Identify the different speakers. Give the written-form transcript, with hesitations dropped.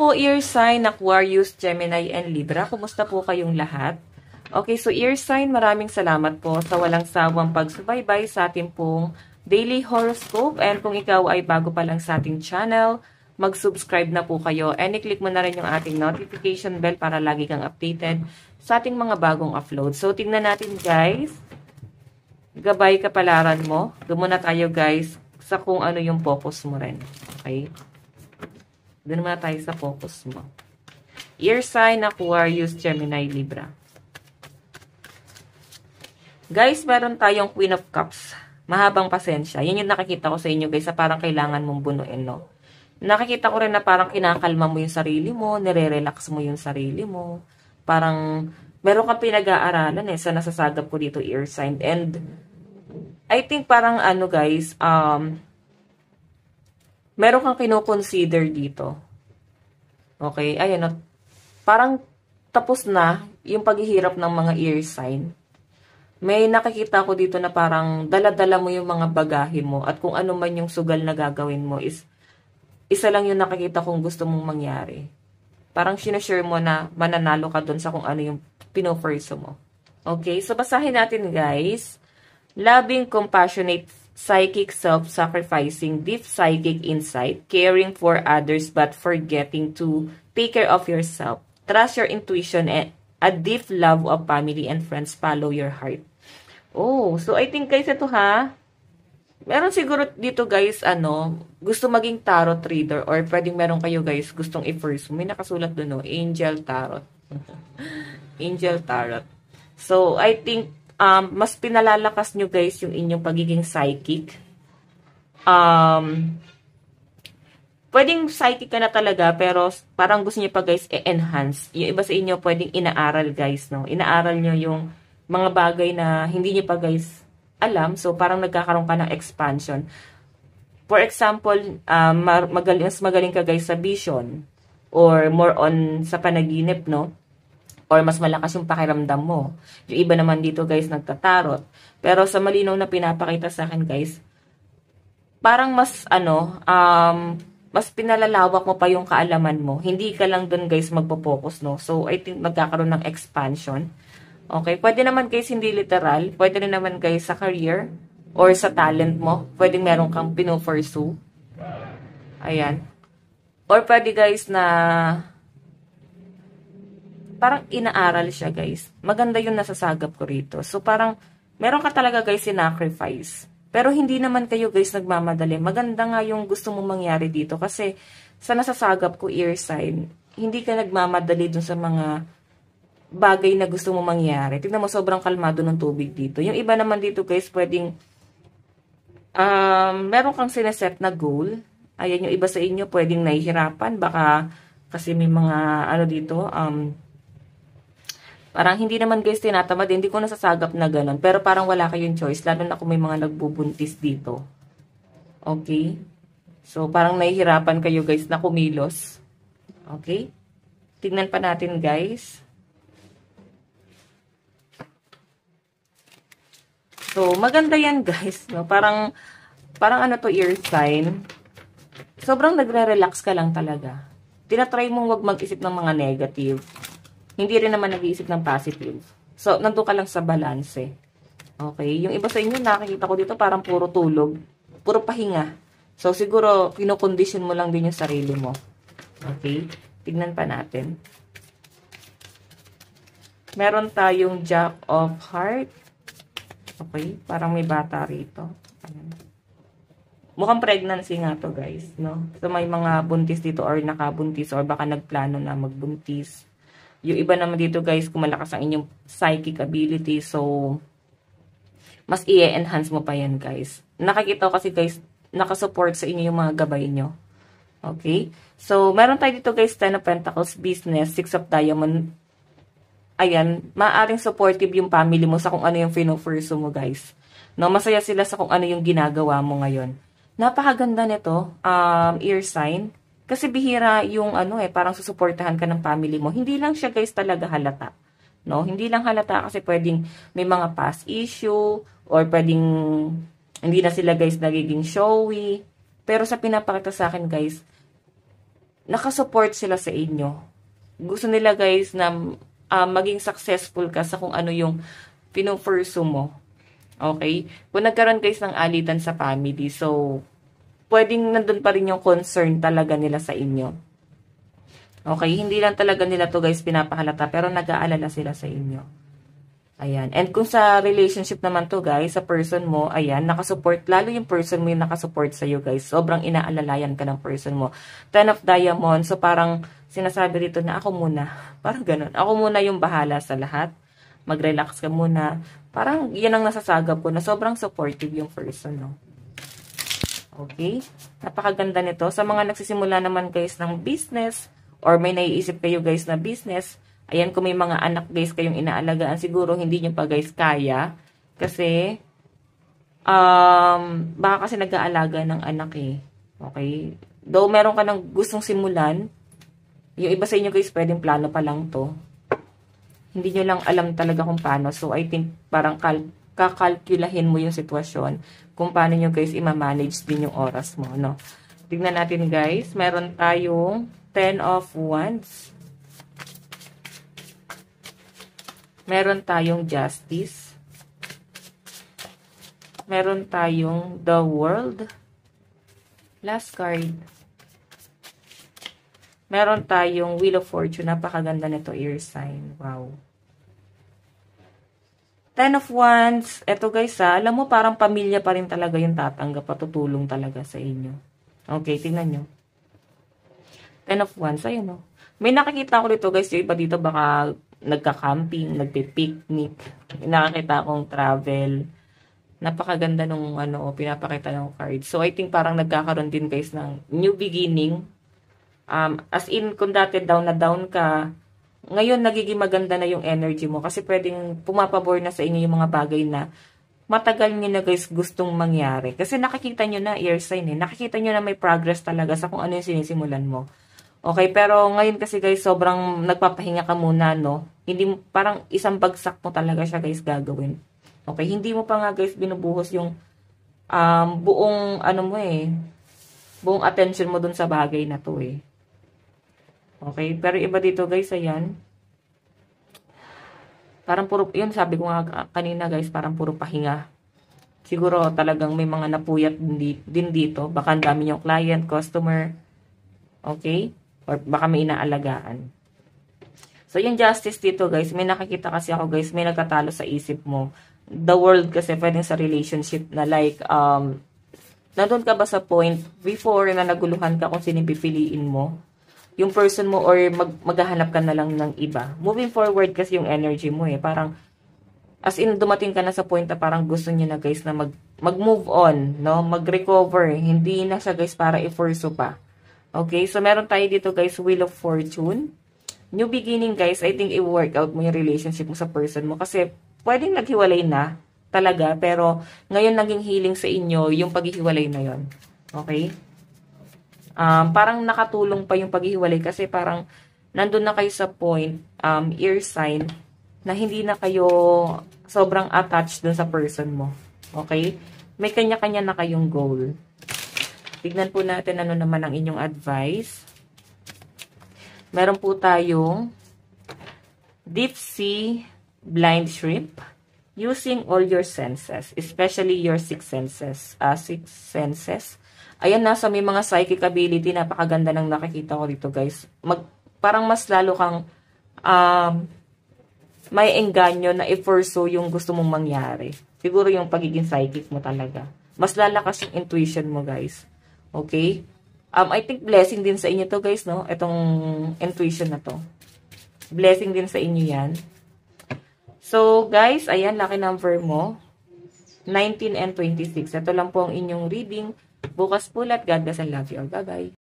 Speaker 1: po, ear sign, Aquarius, Gemini, and Libra. Kumusta po kayong lahat? Okay, so ear sign, maraming salamat po sa walang sawang pagsubaybay sa ating pong daily horoscope. And kung ikaw ay bago pa lang sa ating channel, mag-subscribe na po kayo. And i-click mo na rin yung ating notification bell para lagi kang updated sa ating mga bagong upload. So, tingnan natin guys. Gabay kapalaran mo. Doon muna tayo guys sa kung ano yung focus mo rin. Okay? Doon muna tayo sa focus mo. Ear sign, Aquarius, Gemini, Libra. Guys, meron tayong Queen of Cups. Mahabang pasensya. Yan yung nakikita ko sa inyo guys, sa parang kailangan mong bunuin, no? Nakikita ko rin na parang kinakalma mo yung sarili mo, nire-relax mo yung sarili mo. Parang meron kang pinag-aaralan sa nasasagap ko dito, ear sign. And I think parang ano guys, meron kang kino-consider dito. Okay, ayan, parang tapos na yung paghihirap ng mga ear sign. May nakikita ko dito na parang dala-dala mo yung mga bagahe mo at kung ano man yung sugal na gagawin mo is isa lang yung nakikita kong gusto mong mangyari. Parang sinashare mo na mananalo ka dun sa kung ano yung pinofurso mo. Okay, so basahin natin guys. Loving, compassionate, psychic, self-sacrificing, deep psychic insight, caring for others but forgetting to take care of yourself. Trust your intuition and a deep love of family and friends. Follow your heart. Oh, so I think guys ito ha. Meron siguro dito guys, gusto maging tarot reader or pwedeng meron kayo guys gustong i-first. May nakasulat doon, no? Angel Tarot. Angel Tarot. So, I think, mas pinalalakas nyo guys yung inyong pagiging psychic. Pwedeng psychic ka na talaga, pero parang gusto nyo pa guys i-enhance. Yung iba sa inyo pwedeng inaaral guys, no? Inaaral nyo yung mga bagay na hindi nyo pa guys alam. So, parang nagkakaroon ka ng expansion. For example, mas magaling ka guys sa vision or more on sa panaginip, no? Or mas malakas yung pakiramdam mo. Yung iba naman dito guys nagtatarot. Pero sa malinaw na pinapakita sa akin guys, parang mas mas pinalalawak mo pa yung kaalaman mo. Hindi ka lang dun guys magpo-focus, no? So I think magkakaroon ng expansion. Okay, pwede naman guys hindi literal, pwede rin naman guys sa career or sa talent mo. Pwedeng meron kang pino-pursue. Ayan. Or pwede guys na parang inaaral siya guys. Maganda yung nasasagap ko rito. So parang meron ka talaga guys sinacrifice. Pero hindi naman kayo guys nagmamadali. Maganda nga yung gusto mong mangyari dito. Kasi sa nasasagap ko ear sign, hindi ka nagmamadali dun sa mga bagay na gusto mong mangyari. Tignan mo sobrang kalmado ng tubig dito. Yung iba naman dito guys pwedeng meron kang sineset na goal. Ayan yung iba sa inyo pwedeng nahihirapan. Baka kasi may mga dito parang hindi naman guys tinatamad, hindi ko nasasagap na ganun. Pero parang wala kayong choice, lalo na kung may mga nagbubuntis dito. Okay? So, parang nahihirapan kayo guys na kumilos. Okay? Tignan pa natin guys. So, maganda yan guys. No? Parang ear sign. Sobrang nagre-relax ka lang talaga. Tinatry mong wag mag-isip ng mga negative. Hindi rin naman nag-iisip ng positive. So, nandun ka lang sa balance. Okay? Yung iba sa inyo, nakikita ko dito parang puro tulog. Puro pahinga. So, siguro, kinokondisyon mo lang din yung sarili mo. Okay? Tignan pa natin. Meron tayong Jack of Heart. Okay? Parang may bata rito. Ayan. Mukhang pregnancy nga to guys. No? So, may mga buntis dito or nakabuntis or baka nagplano na magbuntis. Yung iba naman dito guys, kung malakas ang inyong psychic ability, so mas i-enhance mo pa yan guys. Nakikita ko kasi guys, nakasupport sa inyo yung mga gabay nyo. Okay? So, meron tayo dito guys, 10 of Pentacles, business, 6 of Diamond. Ayan, maaaring supportive yung family mo sa kung ano yung pinofurso mo guys. No, masaya sila sa kung ano yung ginagawa mo ngayon. Napakaganda nito, ear sign. Kasi bihira yung parang susuportahan ka ng family mo. Hindi lang siya guys talaga halata. No? Hindi lang halata kasi pwedeng may mga past issue or pwedeng hindi na sila guys nagiging showy. Pero sa pinapakita sa akin guys, nakasupport sila sa inyo. Gusto nila guys na maging successful ka sa kung ano yung pinupursu mo. Okay? Kung nagkaroon guys ng alitan sa family, so, pwedeng nandun pa rin yung concern talaga nila sa inyo. Okay? Hindi lang talaga nila to guys pinapahalata, pero nag-aalala sila sa inyo. Ayan. And kung sa relationship naman to guys, sa person mo, ayan, nakasupport, lalo yung person mo yung nakasupport sa'yo guys. Sobrang inaalalayan ka ng person mo. 10 of Diamonds, so parang sinasabi rito na ako muna. Parang ganun. Ako muna yung bahala sa lahat. Mag-relax ka muna. Parang yan ang nasasagap ko na sobrang supportive yung person, no? Okay? Napakaganda nito. Sa mga nagsisimula naman guys ng business, or may naiisip kayo guys na business, ayan, kung may mga anak guys kayong inaalagaan, siguro hindi nyo pa guys kaya. Kasi, baka kasi nag-aalaga ng anak eh. Okay? Though meron ka ng gustong simulan, yung iba sa inyo guys, pwedeng plano pa lang to. Hindi nyo lang alam talaga kung paano. So, I think parang kakalkulahin mo yung sitwasyon kung paano nyo guys ima-manage din yung oras mo, no? Tignan natin guys, meron tayong 10 of Wands. Meron tayong Justice. Meron tayong The World. Last card. Meron tayong Wheel of Fortune. Napakaganda nito, air sign. Wow. 10 of Wands. Eto guys alam mo parang pamilya pa rin talaga yung tatanggap, patutulong talaga sa inyo. Okay, tingnan nyo. 10 of Wands, ayun o. May nakikita ko dito guys, yung iba dito baka nagka-camping, nagpe-picnic. Nakakita akong travel. Napakaganda nung pinapakita ng card. So, I think parang nagkakaroon din guys ng new beginning. As in, kung dati down na down ka, ngayon nagiging maganda na yung energy mo kasi pwedeng pumapabor na sa inyo yung mga bagay na matagal nyo na guys gustong mangyari. Kasi nakikita nyo na air sign eh. Nakikita nyo na may progress talaga sa kung ano yung sinisimulan mo. Okay, pero ngayon kasi guys, sobrang nagpapahinga ka muna, no? Hindi, parang isang bagsak mo talaga siya guys gagawin. Okay, hindi mo pa nga guys binubuhos yung buong, buong attention mo dun sa bagay na to eh. Okay, pero iba dito guys, ayan. Parang puro, yun sabi ko nga kanina guys, parang puro pahinga. Siguro talagang may mga napuyat din dito. Baka ang dami yung client, customer. Okay? Or baka may inaalagaan. So, yung Justice dito, guys, may nakikita kasi ako, guys, may nagtatalo sa isip mo. The World kasi pwedeng sa relationship na like, nandun ka ba sa point before na naguluhan ka kung sino pipiliin mo? Yung person mo or maghahanap ka na lang ng iba. Moving forward kasi yung energy mo eh. Parang, as in, dumating ka na sa point na parang gusto niyo na, guys, na mag-move on, no? Mag-recover. Hindi na siya, guys, para i-force pa. Okay, so meron tayo dito guys, Wheel of Fortune. New beginning guys, I think i-work out mo yung relationship mo sa person mo. Kasi pwedeng naghiwalay na talaga, pero ngayon naging healing sa inyo yung paghihiwalay na yon. Okay? Parang nakatulong pa yung paghihiwalay kasi parang nandun na kayo sa point, air sign, na hindi na kayo sobrang attached dun sa person mo. Okay? May kanya-kanya na kayong goal. Tignan po natin ano naman ang inyong advice. Meron po tayong Deep Sea Blind Shrimp. Using all your senses, especially your six senses. Ayan, nasa may mga psychic ability. Napakaganda ng nakikita ko dito, guys. Parang mas lalo kang may engganyo na i-pursue yung gusto mong mangyari. Siguro yung pagiging psychic mo talaga. Mas lalakas yung intuition mo, guys. Okay? I think blessing din sa inyo to guys, no? Itong intuition na to. Blessing din sa inyo yan. So, guys, ayan, lucky number mo. 19 and 26. Ito lang po ang inyong reading. Bukas po lahat. God bless and love you all. Bye-bye.